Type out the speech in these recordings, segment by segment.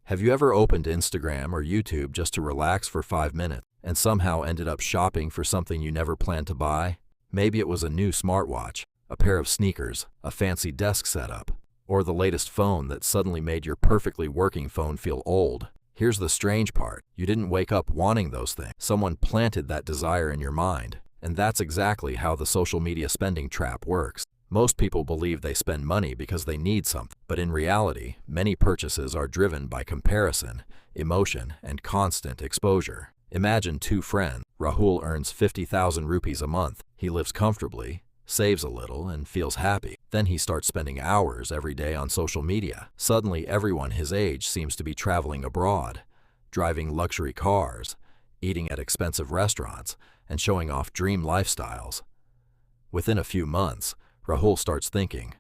Have you ever opened Instagram or YouTube just to relax for 5 minutes and somehow ended up shopping for something you never planned to buy? Maybe it was a new smartwatch, a pair of sneakers, a fancy desk setup, or the latest phone that suddenly made your perfectly working phone feel old. Here's the strange part. You didn't wake up wanting those things. Someone planted that desire in your mind. And that's exactly how the social media spending trap works. Most people believe they spend money because they need something, but in reality, many purchases are driven by comparison, emotion, and constant exposure. Imagine two friends. Rahul earns 50,000 rupees a month. He lives comfortably, saves a little, and feels happy. Then he starts spending hours every day on social media. Suddenly, everyone his age seems to be traveling abroad, driving luxury cars, eating at expensive restaurants, and showing off dream lifestyles. Within a few months, Rahul starts thinking,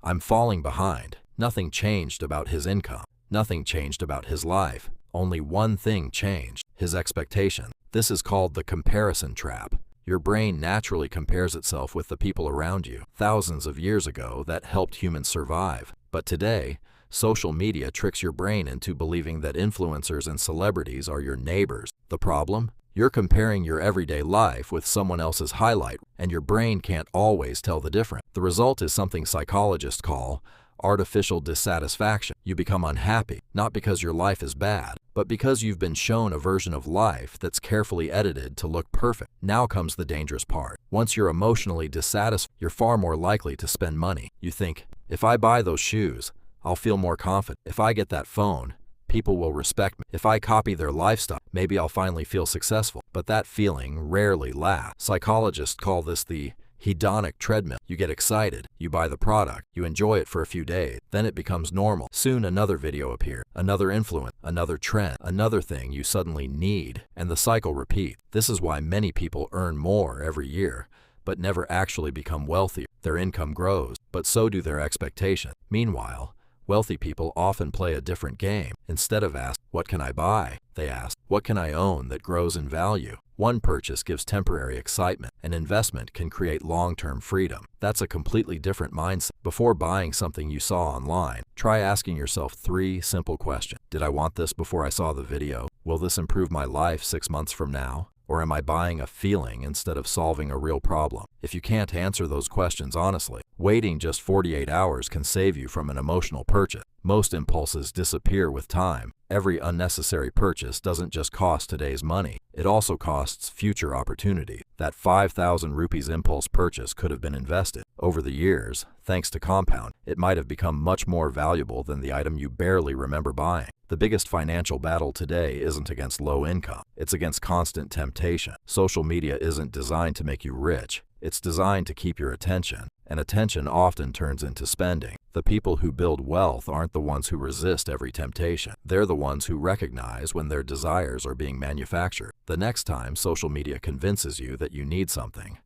I'm falling behind. Nothing changed about his income. Nothing changed about his life. Only one thing changed, his expectation. This is called the comparison trap. Your brain naturally compares itself with the people around you. Thousands of years ago, that helped humans survive. But today, social media tricks your brain into believing that influencers and celebrities are your neighbors. The problem? You're comparing your everyday life with someone else's highlight, and your brain can't always tell the difference. The result is something psychologists call artificial dissatisfaction. You become unhappy, not because your life is bad, but because you've been shown a version of life that's carefully edited to look perfect. Now comes the dangerous part. Once you're emotionally dissatisfied, you're far more likely to spend money. You think, if I buy those shoes, I'll feel more confident. If I get that phone, people will respect me. If I copy their lifestyle, maybe I'll finally feel successful. But that feeling rarely lasts. Psychologists call this the hedonic treadmill. You get excited, you buy the product, you enjoy it for a few days, then it becomes normal. Soon another video appears, another influence, another trend, another thing you suddenly need, and the cycle repeats. This is why many people earn more every year, but never actually become wealthier. Their income grows, but so do their expectations. Meanwhile, wealthy people often play a different game. Instead of asking, what can I buy? They ask, what can I own that grows in value? One purchase gives temporary excitement. An investment can create long-term freedom. That's a completely different mindset. Before buying something you saw online, try asking yourself 3 simple questions. Did I want this before I saw the video? Will this improve my life 6 months from now? Or am I buying a feeling instead of solving a real problem? If you can't answer those questions honestly, waiting just 48 hours can save you from an emotional purchase. Most impulses disappear with time. Every unnecessary purchase doesn't just cost today's money, it also costs future opportunity. That 5,000 rupees impulse purchase could have been invested. Over the years, thanks to compound, it might have become much more valuable than the item you barely remember buying. The biggest financial battle today isn't against low income, it's against constant temptation. Social media isn't designed to make you rich, it's designed to keep your attention, and attention often turns into spending. The people who build wealth aren't the ones who resist every temptation. They're the ones who recognize when their desires are being manufactured. The next time social media convinces you that you need something,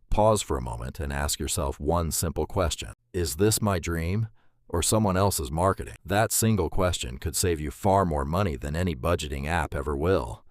pause for a moment and ask yourself one simple question. Is this my dream or someone else's marketing? That single question could save you far more money than any budgeting app ever will.